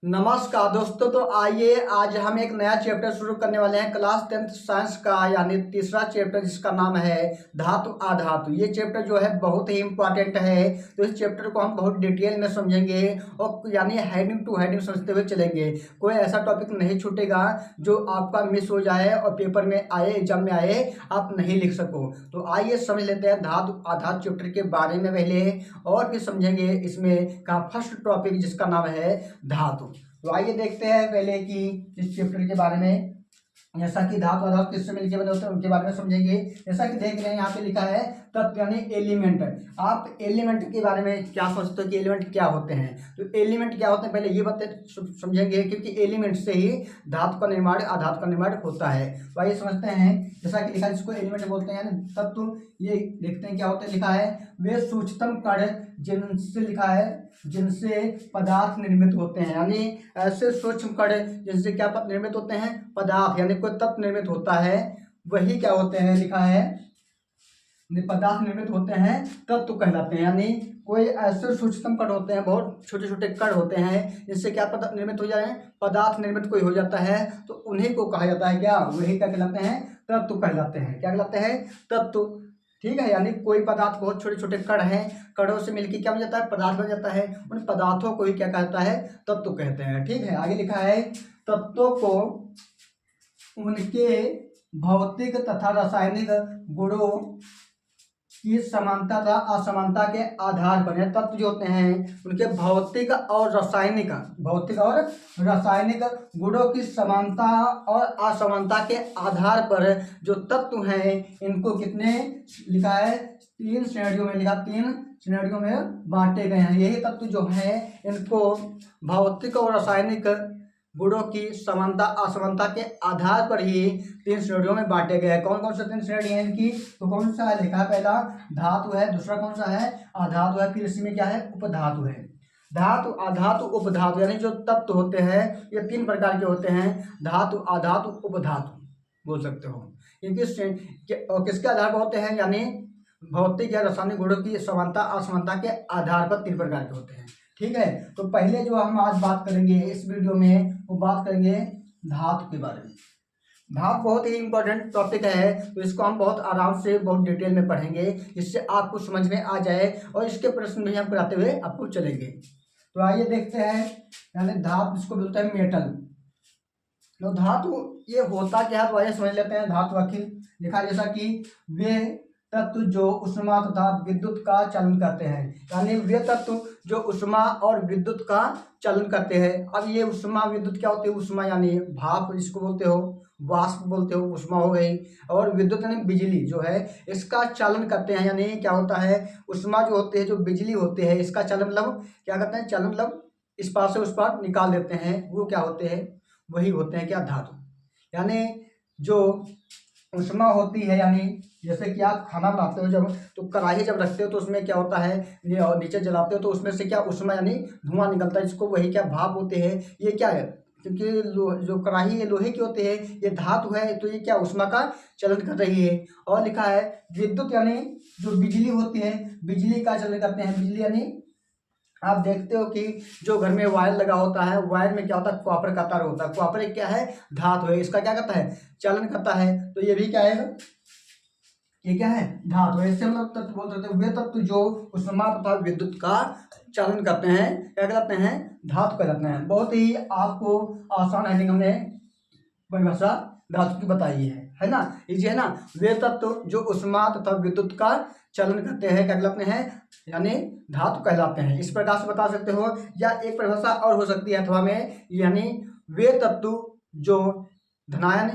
नमस्कार दोस्तों। तो आइए आज हम एक नया चैप्टर शुरू करने वाले हैं क्लास 10th साइंस का, यानी तीसरा चैप्टर जिसका नाम है धातु अधातु। ये चैप्टर जो है बहुत ही इंपॉर्टेंट है। तो इस चैप्टर को हम बहुत डिटेल में समझेंगे और यानी हेडिंग टू हेडिंग समझते हुए चलेंगे। कोई ऐसा टॉपिक नहीं छूटेगा जो आपका मिस हो जाए और पेपर में आए, एग्जाम में आए, आप नहीं लिख सको। तो आइए समझ लेते हैं धातु अधातु चैप्टर के बारे में पहले, और फिर समझेंगे इसमें का फर्स्ट टॉपिक जिसका नाम है धातु। तो आइए देखते हैं पहले कि इस चैप्टर के बारे में, जैसा कि धातु अधातु किससे मिलकर बने होते हैं उनके बारे में समझेंगे। जैसा कि देख रहे हैं यहाँ पे लिखा है तत्व यानी एलिमेंट। आप एलिमेंट के बारे में क्या सोचते हो कि एलिमेंट क्या होते हैं? तो एलिमेंट क्या होते हैं पहले ये बातें समझेंगे, क्योंकि एलिमेंट से ही धातु का निर्माण अधातु का निर्माण होता है। तो आइए समझते हैं। जैसा कि लिखा है जिसको एलिमेंट बोलते हैं यानी तत्व, ये देखते हैं क्या होते हैं। लिखा है वे सूक्ष्मतम कण जिनसे, लिखा है जिनसे पदार्थ निर्मित होते हैं, यानी ऐसे सूक्ष्म कण जिनसे क्या निर्मित होते हैं, पदार्थ यानी कोई तत्व निर्मित होता है, वही क्या होते हैं। लिखा है पदार्थ निर्मित होते हैं तत्व कहलाते हैं। यानी कोई ऐसे सूक्ष्मतम कण होते हैं, बहुत छोटे छोटे कण होते हैं, जिससे क्या पदार्थ निर्मित हो जाए, पदार्थ निर्मित कोई हो जाता है, तो उन्हीं को कहा जाता है क्या, वही क्या कहलाते हैं, तत्व कहलाते हैं। क्या कहलाते हैं, तत्व। ठीक है, यानी कोई पदार्थ बहुत छोटे छोटे कण हैं, कणों से मिलकर क्या बन जाता है, पदार्थ बन जाता है। उन पदार्थों को ही क्या कहता है, तत्व कहते हैं। ठीक है, आगे लिखा है तत्वों को उनके भौतिक तथा रासायनिक गुणों की समानता तथा असमानता के आधार पर, तत्व जो होते हैं उनके भौतिक और रासायनिक गुणों की समानता और असमानता के आधार पर जो तत्व हैं इनको कितने, लिखा है 3 श्रेणियों में, लिखा 3 श्रेणियों में बांटे गए हैं। यही तत्व जो है इनको भौतिक और रासायनिक गुणों की समानता असमानता के आधार पर ही 3 श्रेणियों में बांटे गए हैं। कौन कौन से 3 श्रेणी हैं इनकी? तो कौन सा है, लिखा है पहला धातु है, दूसरा कौन सा है, अधातु है, फिर इसी में क्या है, उपधातु है। धातु अधातु उपधातु यानी जो तत्व होते हैं ये 3 प्रकार के होते हैं, धातु अधातु उपधातु बोल सकते हो। इनकी किसके आधार पर होते हैं, यानी भौतिक या रासायनिक गुणों की समानता असमानता के आधार पर 3 प्रकार के होते हैं। ठीक है, तो पहले जो हम आज बात करेंगे इस वीडियो में, वो बात करेंगे धातु के बारे में। धातु बहुत ही इंपॉर्टेंट टॉपिक है, तो इसको हम बहुत आराम से बहुत डिटेल में पढ़ेंगे, जिससे आपको समझ में आ जाए और इसके प्रश्न भी हम कराते हुए आपको चलेंगे। तो आइए देखते हैं, यानी धातु जिसको बोलते हैं मेटल। तो धातु ये होता क्या है, तो आइए समझ लेते हैं धातु आखिर। लिखा जैसा कि वे तत्व जो उष्मा तथा विद्युत का चलन करते हैं, यानी वे तत्व जो उष्मा और विद्युत का चलन करते हैं। अब ये उष्मा विद्युत क्या होती है, उष्मा यानी भाप जिसको बोलते हो, वाष्प बोलते हो, उष्मा हो गई, और विद्युत यानी बिजली जो है इसका चलन करते हैं। यानी क्या होता है, उष्मा जो होती है, जो बिजली होती है, इसका चलन मतलब क्या करते हैं, चलन मतलब इस पार से उस पार निकाल देते हैं, वो क्या होते हैं, वही होते हैं क्या, धातु। यानी जो उष्मा होती है, यानी जैसे कि आप खाना बनाते हो जब, तो कढ़ाई जब रखते हो तो उसमें क्या होता है, और नीचे जलाते हो तो उसमें से क्या उष्मा यानी धुआं निकलता है, जिसको वही क्या भाप होते हैं। ये क्या है, क्योंकि जो कढ़ाई है लोहे की होती है, ये धातु है, तो ये क्या उष्मा का चलन कर रही है। और लिखा है विद्युत यानी जो बिजली होती है, बिजली का चलन करते हैं। बिजली यानी आप देखते हो कि जो घर में वायर लगा होता है, वायर में क्या होता है, कॉपर का तार होता है। कॉपर एक क्या है, धातु है, इसका क्या करता है, चलन करता है। तो ये भी क्या है, ये क्या है, धातु है। इससे हम लोग तत्व बोल सकते हैं वे तत्व जो उष्मा तथा विद्युत का चलन करते हैं, क्या कहलाते हैं, धातु कहलाते हैं। बहुत ही आपको आसान है, हमने परिभाषा धातु की बताई है ना, इजी है ना। वे तत्व जो उष्मा तथा विद्युत का चलन करते हैं क्या कहलाते हैं, यानी धातु कहलाते हैं। इस प्रकार से बता सकते हो, या एक परिभाषा और हो सकती है अथवा में, यानी वे तत्व जो धनायन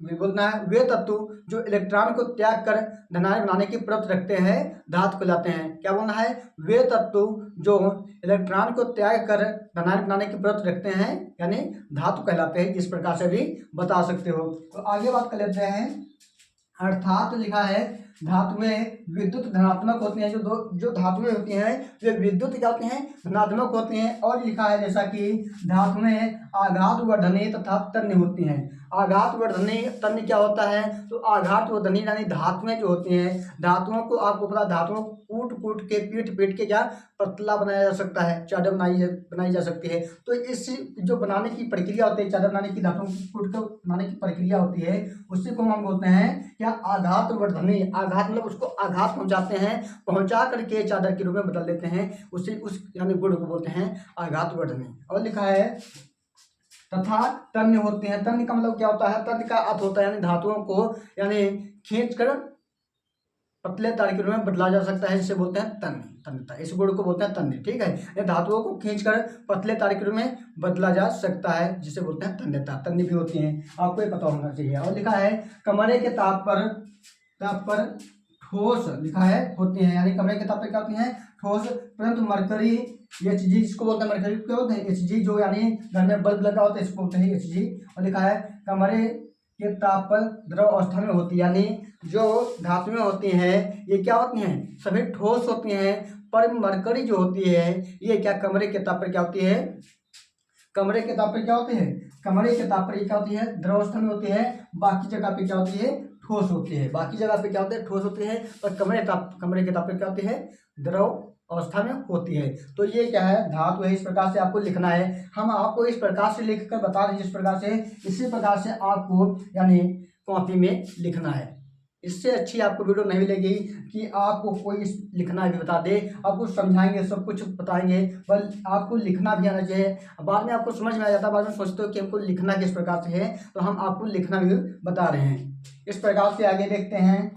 बोलना है, वे तत्व जो इलेक्ट्रॉन को त्याग कर धनायन बनाने की प्रवृत्ति रखते हैं, धातु कहलाते हैं। क्या बोलना है, वे तत्व जो इलेक्ट्रॉन को त्याग कर धनायन बनाने की प्रवृत्ति रखते हैं, यानी धातु कहलाते हैं। इस प्रकार से भी बता सकते हो। तो आगे बात कर लेते हैं। अर्थात लिखा है धातुएं विद्युत धनात्मक होती हैं। जो धातुएं होती हैं वे विद्युत क्या होती हैं, धनात्मक होती हैं। और लिखा है जैसा कि धातुएं आघातवर्धनी तथा तन्य होती हैं। आघातवर्धनी तन्य क्या होता है, तो आघातवर्धनी यानी धातुएं जो होती हैं, धातुओं को आपको पता, धातुओं को कूट कूट के पीट के क्या पतला बनाया जा सकता है, चादर बनाई जा सकती है। तो इस जो बनाने की प्रक्रिया होती है, चादर बनाने की, धातुओं को कूट कर बनाने की प्रक्रिया होती है, उसी को हम बोलते हैं क्या, आघातवर्धनी। आघात मतलब उसको आघात पहुंचाते हैं, पहुंचा करके चादर के रूप में बदल देते हैं, उस यानी गुण को बोलते हैं आघातवर्धनी। और लिखा है तथा तन्य होते हैं। तन्य का मतलब क्या होता है, तन्य का अर्थ होता है यानी धातुओं को यानी खींच कर पतले तार के रूप में बदला जा सकता है, जिसे बोलते हैं तन्य, तन्यता। इस गुण को बोलते हैं तन्य। ठीक है, ये धातुओं को खींचकर पतले तार के रूप में बदला जा सकता है, जिसे बोलते हैं तन्यता। तन्य भी होती हैं, आपको ये पता होना चाहिए। और लिखा है कमरे के ताप पर ठोस, लिखा है होती हैं, यानी कमरे के ताप पर क्या होती हैं, ठोस। परंतु मरकरी Hg, जिसको बोलते हैं मरकरी, क्या होते हैं Hg, जो यानी घर में बल्ब लगा होता है, इसको बोलते हैं Hg। और लिखा है कमरे के ताप पर द्रव अवस्था में होती है, यानी जो धातुएं होती हैं ये क्या होती हैं, सभी ठोस होती हैं। पर मरकरी जो होती है ये क्या, कमरे के ताप पर क्या होती है, कमरे के ताप पर क्या होती है, कमरे के ताप पर ये क्या होती है, द्रव अवस्था में होती है। बाकी जगह पे क्या होती है, ठोस होती है। बाकी जगह पे क्या होती है, ठोस होती है, पर कमरे के ताप पर क्या होती है, द्रव अवस्था में होती है। तो ये क्या है, धातु है। इस प्रकार से आपको लिखना है। हम आपको इस प्रकार से लिख कर बता दें, जिस प्रकार से, इसी प्रकार से आपको यानी कॉपी में लिखना है। इससे अच्छी आपको वीडियो नहीं मिलेगी कि आपको कोई लिखना भी बता दे, आपको समझाएंगे, सब कुछ बताएंगे, पर आपको लिखना भी आना चाहिए। बाद में आपको समझ में आ जाता है, बाद में सोचते हो कि हमको लिखना किस प्रकार से है, तो हम आपको लिखना भी बता रहे हैं। इस प्रकार से आगे देखते हैं।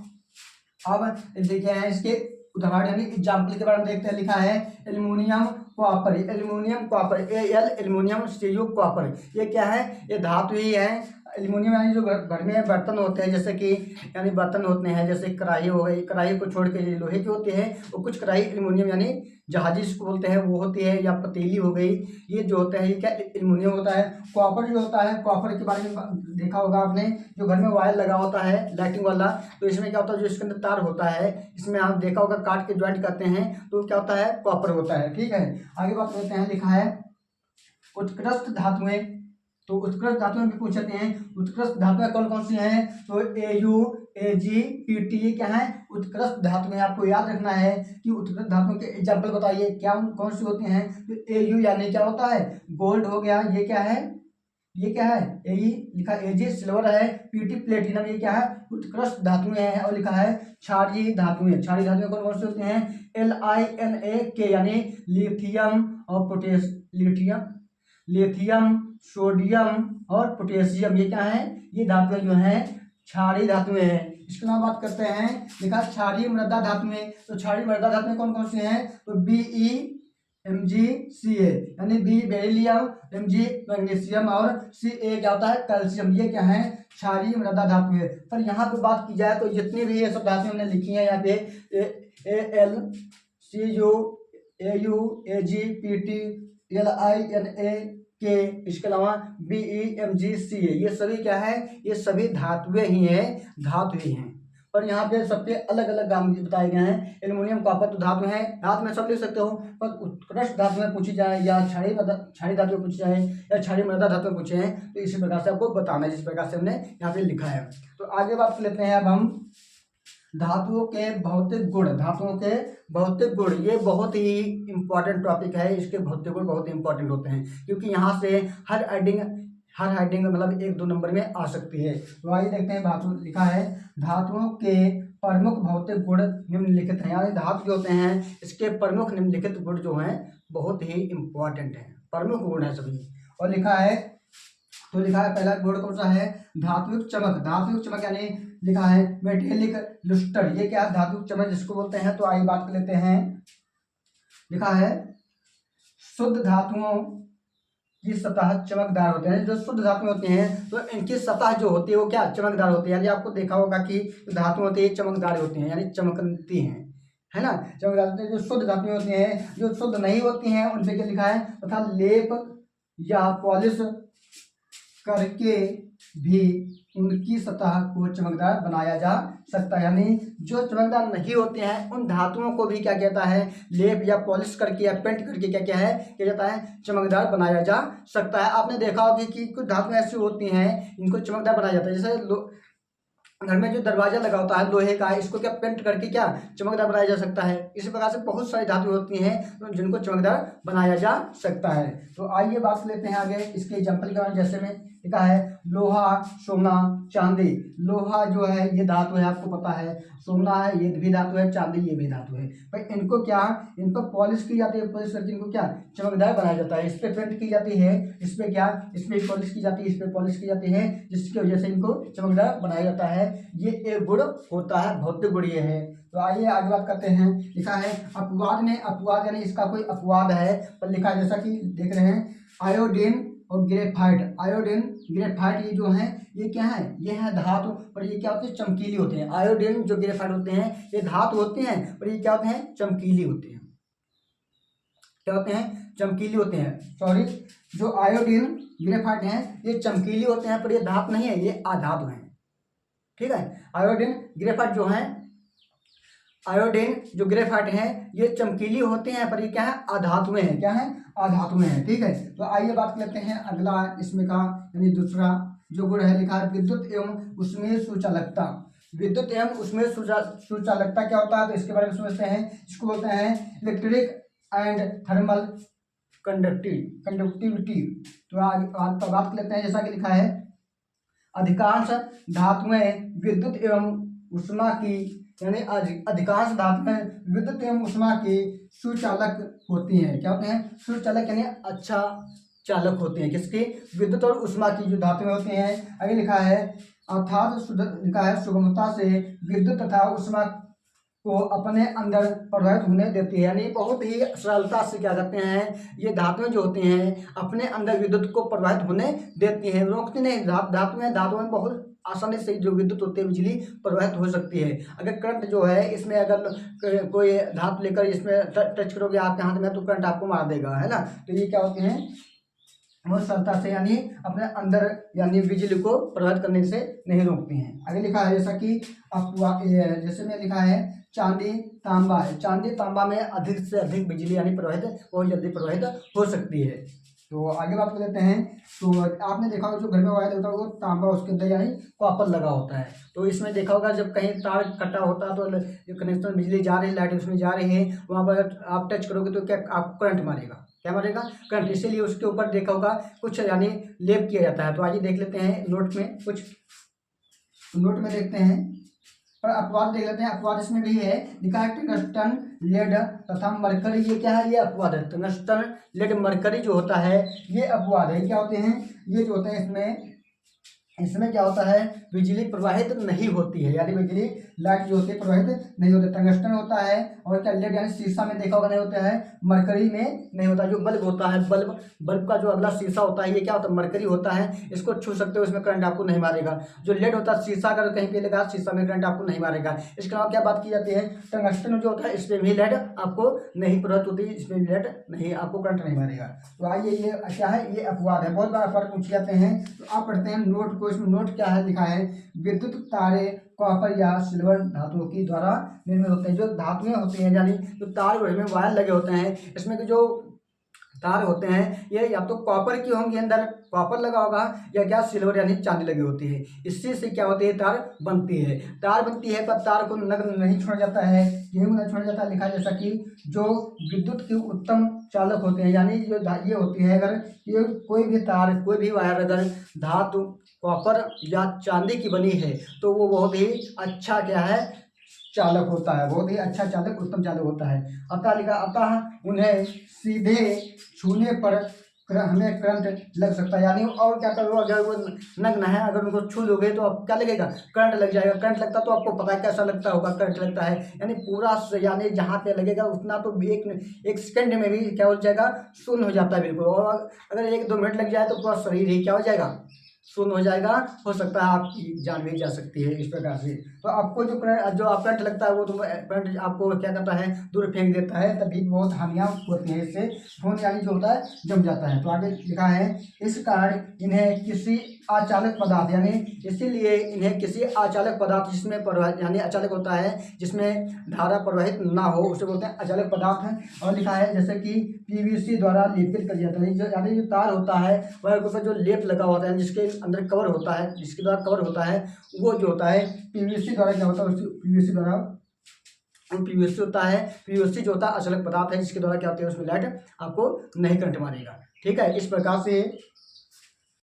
अब देखिए हैं इसके उदाहरण यानी एग्जाम्पल के बारे में देखते हैं। लिखा है aluminium copper, aluminium copper, Al aluminium Cu copper. ये क्या है, ये धातु ही है। एल्युमिनियम यानी जो घर में बर्तन होते हैं, जैसे कि यानी बर्तन होते हैं, जैसे कढ़ाई हो गई, कढ़ाई को छोड़ के लोहे की होती है, और कुछ कढ़ाई एल्युमिनियम यानी जहाजी जिसको बोलते हैं वो होती है, या पतीली हो गई, ये जो होता है ये क्या, एल्युमिनियम होता है। कॉपर जो होता है, कॉपर के बारे में देखा होगा आपने, जो घर में वायर लगा होता है लाइटिंग वाला, तो इसमें क्या होता है, जो इसके अंदर तार होता है, इसमें आप देखा होगा काट के ज्वाइंट करते हैं, तो क्या होता है, कॉपर होता है। ठीक है, आगे बात करते हैं। लिखा है उत्कृष्ट धातुएं, तो उत्कृष्ट धातुएं भी पूछ सकते हैं। उत्कृष्ट धातुएं कौन कौन सी हैं, तो Au Ag Pt, ये क्या है, उत्कृष्ट धातुएं। आपको याद रखना है कि उत्कृष्ट धातुओं के एग्जाम्पल बताइए क्या कौन सी होती हैं। तो Au यानी क्या होता है, गोल्ड हो गया, ये क्या है, ये क्या है, Ae लिखा, Ag सिल्वर है, Pt प्लेटिनम, ये क्या है, उत्कृष्ट धातुएं हैं। और लिखा है क्षारीय धातुएं, क्षारीय धातुएं कौन कौन सी होती हैं, LiNa यानी लिथियम और लिथियम, सोडियम और पोटेशियम, ये क्या है, ये धातुएं जो हैं क्षारीय धातुएं हैं। इसके अलावा बात करते हैं। लिखा क्षारीय मृदा धातुएं, तो क्षारीय मृदा धातुएं कौन कौन सी हैं, तो BeMgCa यानी B बेरिलियम, Mg मैग्नीशियम और Ca क्या होता है, कैल्शियम। ये क्या है, क्षारीय मृदा धातु है। पर यहाँ पे बात की जाए तो जितनी भी ये सब धातुएं हमने लिखी हैं यहाँ पे Al Cu Au Ag Pt LiNa के, इसके अलावा BeMgCa, ये सभी क्या है, ये सभी धातुएं ही हैं, धातु ही हैं। पर यहाँ पे सबके अलग अलग नाम बताए गए हैं। एल्युमिनियम कॉपर तो धातु है, धातु में सब लिख सकते हो, पर उत्कृष्ट धातु में पूछी जाए या क्षारीय धातु में पूछी जाए या क्षारीय मृदा धातु में पूछे हैं, तो इसी प्रकार से आपको बताना है, जिस प्रकार से हमने यहाँ पे लिखा है। तो आगे बात लेते हैं अब हम धातुओं के भौतिक गुण। धातुओं के भौतिक गुण ये बहुत ही इंपॉर्टेंट टॉपिक है। इसके भौतिक गुण बहुत ही इंपॉर्टेंट होते हैं, क्योंकि यहाँ से हर हेडिंग मतलब 1-2 नंबर में आ सकती है। तो आइए देखते हैं। धातु लिखा है धातुओं के प्रमुख भौतिक गुण निम्नलिखित हैं, यानी धातु जो होते हैं इसके प्रमुख निम्नलिखित गुण जो हैं बहुत ही इंपॉर्टेंट हैं, प्रमुख गुण है सभी। और लिखा है, तो लिखा है पहला गुण कौन सा है, धात्विक चमक। धात्विक चमक यानी लिखा है मेटेलिक लुस्टर, ये क्या है, धात्विक चमक जिसको बोलते हैं। तो आइए बात कर लेते हैं। लिखा है शुद्ध धातुओं की सतह चमकदार होते हैं। जो शुद्ध धातुएं होती हैं तो इनकी सतह जो होती है वो क्या, चमकदार होती है। यानी आपको देखा होगा कि धातु होती है चमकदार होती हैं, यानी चमकती हैं, है ना, चमकदार होती है। जो शुद्ध धातुएं होती हैं, जो शुद्ध नहीं होती हैं उन पे क्या लिखा है, तथा लेप या पॉलिश करके भी उनकी सतह को चमकदार बनाया जा सकता है। यानी जो चमकदार नहीं होते हैं उन धातुओं को भी क्या कहता है, लेप या पॉलिश करके या पेंट करके क्या क्या है क्या जाता है, चमकदार बनाया जा सकता है। आपने देखा होगा कि कुछ धातुएं ऐसी होती हैं इनको चमकदार बनाया जाता है। जैसे घर में जो दरवाजा लगा होता है लोहे का, इसको क्या पेंट करके क्या चमकदार बनाया जा सकता है। इसी प्रकार से बहुत सारी धातु होती हैं तो जिनको चमकदार बनाया जा सकता है। तो आइए बात लेते हैं आगे इसके एग्जाम्पल के बारे में। जैसे में लिखा है लोहा, सोना, चांदी। लोहा जो है ये धातु है, आपको पता है। सोना है ये भी धातु है, चांदी ये भी धातु है। भाई इनको क्या, इन पर पॉलिश की जाती है, पॉलिश करके इनको क्या चमकदार बनाया जाता है। इस पर पेंट की जाती है, इस पर क्या, इस पर पॉलिश की जाती है, इस पर पॉलिश की जाती है, जिसकी वजह से इनको चमकदार बनाया जाता है। ये एक गुण होता है, भौतिक गुण ये है। तो आइए आगे बात करते हैं। लिखा है अपवाद में, अपवाद यानी इसका कोई अपवाद है पर लिखा है, जैसा कि देख रहे हैं आयोडीन और ग्रेफाइट। आयोडीन ग्रेफाइट ये जो है ये क्या है, ये है धातु, और ये क्या होते हैं, चमकीली होते हैं। आयोडीन जो ग्रेफाइट होते हैं ये धातु होते हैं, और ये क्या होते हैं, चमकीली होते हैं। क्या होते हैं, चमकीली होते हैं। सॉरी, जो आयोडीन ग्रेफाइट हैं ये चमकीली होते हैं, पर ये धातु नहीं है, ये अधातु हैं। ठीक है, आयोडीन ग्रेफाइट जो है, आयोडीन जो ग्रेफाइट हैं ये चमकीली होते हैं, पर ये क्या है, अधातुएं हैं। क्या है, अधातुएं हैं। ठीक है, तो आइए बात करते हैं अगला इसमें का, यानी दूसरा जो गुण है। लिखा है विद्युत एवं उसमें सुचालकता। विद्युत एवं उसमें सुचालकता क्या होता है, तो इसके बारे में समझते हैं। इसको बोलते हैं इलेक्ट्रिक एंड थर्मल कंडक्टिविटी। तो आज बात कर लेते हैं। जैसा कि लिखा है अधिकांश धातुएं विद्युत एवं उष्मा की, यानी अधिकांश धातुएं विद्युत एवं उष्मा की सुचालक होती हैं। क्या होते हैं, सुचालक यानी अच्छा चालक होते हैं। किसकी, विद्युत और उष्मा की जो धातुएं होती हैं। आगे लिखा है अर्थात लिखा है सुगमता से विद्युत तथा उष्मा को अपने अंदर प्रवाहित होने देती है। यानी बहुत ही सरलता से क्या करते हैं, ये धातुएं जो होती हैं अपने अंदर विद्युत को प्रवाहित होने देती हैं, रोकती नहीं। धातुएं बहुत आसानी से जो विद्युत होती है, बिजली प्रवाहित हो सकती है। अगर करंट जो है इसमें अगर कोई धातु लेकर इसमें टच करोगे आपके हाथ में, तो करंट आपको मार देगा, है ना। तो ये क्या होते हैं, बहुत सरलता से यानी अपने अंदर यानी बिजली को प्रभावित करने से नहीं रोकती हैं। आगे लिखा है जैसा कि जैसे में लिखा है चांदी तांबा है। चांदी तांबा में अधिक से अधिक बिजली यानी प्रवाहित बहुत जल्दी प्रवाहित हो सकती है। तो आगे बात कर लेते हैं। तो आपने देखा होगा जो घर में वायर होता है वो तांबा उसके अंदर यानी कॉपर लगा होता है। तो इसमें देखा होगा जब कहीं तार कटा होता है तो जो कनेक्शन बिजली जा रही है, लाइट उसमें जा रही है, वहाँ पर आप टच करोगे तो क्या आपको करंट मारेगा। क्या मारेगा, करंट। इसीलिए उसके ऊपर देखा होगा कुछ यानी लेप किया जाता है। तो आइए देख लेते हैं नोट में, कुछ नोट में देखते हैं और अपवाद देख लेते हैं। अपवाद इसमें भी है, लिखा है टंगस्टन, लेड तथा मरकरी। ये क्या है, ये अपवाद है। टंगस्टन, लेड, मरकरी जो होता है ये अपवाद है। क्या होते हैं, ये जो होते हैं इसमें क्या होता है, बिजली प्रवाहित नहीं होती है, यानी बिजली लाइट जो होती है प्रवाहित नहीं होती। टंगस्टन होता है, और क्या लेड यानी शीशा में देखा होगा नहीं होता है, मरकरी में नहीं होता। जो बल्ब होता है, बल्ब का जो अगला शीशा होता है ये क्या होता है, मरकरी होता है। इसको छू सकते हो, इसमें करंट आपको नहीं मारेगा। जो लेड होता है शीशा अगर कहीं पे लगा, शीशा में करंट आपको नहीं मारेगा। इसके अलावा क्या बात की जाती है, टंगस्टन जो होता है इसमें भी लेड आपको नहीं प्रवाहित होती, इसमें भी लेड नहीं, आपको करंट नहीं मारेगा। तो आइए ये क्या है, ये अपवाद है। बहुत बार अपवाद पूछ जाते हैं। तो आप पढ़ते हैं नोट को। इसमें नोट क्या है, लिखा है विद्युत तारे कॉपर या सिल्वर धातुओं की द्वारा निर्मित होते हैं। जो धातुएं होती हैं यानी जो तार में वायर लगे होते हैं, इसमें के जो तार होते हैं ये या तो कॉपर की होंगी, अंदर कॉपर लगा होगा, या क्या सिल्वर यानी चांदी लगी होती है। इससे से क्या होती है, तार बनती है। तार बनती है पर तार को नग्न नहीं छोड़ा जाता है, क्यों नहीं छोड़ा जाता, लिखा जैसा कि जो विद्युत के उत्तम चालक होते हैं, यानी जो ये होती है, अगर ये कोई भी तार कोई भी वायर अगर धातु कॉपर या चांदी की बनी है तो वो बहुत ही अच्छा क्या है, चालक होता है, बहुत ही अच्छा चालक, उत्तम चालक होता है। अतः उन्हें सीधे छूने पर हमें करंट लग सकता है। यानी और क्या करो, अगर वो नग्न है अगर उनको छू लोगे तो आप क्या लगेगा, करंट लग जाएगा। करंट लगता तो आपको पता है कैसा लगता होगा, करंट लगता है यानी पूरा, यानी जहाँ पे लगेगा उतना तो एक सेकंड में भी क्या हो जाएगा, शून्य हो जाता है बिल्कुल। और अगर 1-2 मिनट लग जाए तो पूरा शरीर ही क्या हो जाएगा, शून्य हो जाएगा, हो सकता है आपकी जान भी जा सकती है इस प्रकार से। तो आपको जो आप करंट लगता है वो तो करंट आपको क्या करता है, दूर फेंक देता है, तभी बहुत हानियाँ होती हैं इससे, खून यानी जो होता है जम जाता है। तो आगे लिखा है इस कारण इन्हें किसी अचालक पदार्थ यानी इसीलिए इन्हें किसी अचालक पदार्थ जिसमें प्रवाहित यानी अचालक होता है जिसमें धारा प्रवाहित ना हो उसे बोलते हैं अचालक पदार्थ। और लिखा है जैसे कि पीवीसी द्वारा लेपित कर दिया जाता है, यानी जो तार होता है वह ऊपर जो लेप लगा होता है जिसके अंदर कवर होता है, जिसके द्वारा कवर होता है, वो जो होता है पीवीसी द्वारा क्या होता है, पीवीसी द्वारा पीवीसी होता है, पीवीसी जो होता है अचालक पदार्थ है जिसके द्वारा क्या होता है उसमें लाइट आपको नहीं करंट मारेगा। ठीक है, इस प्रकार से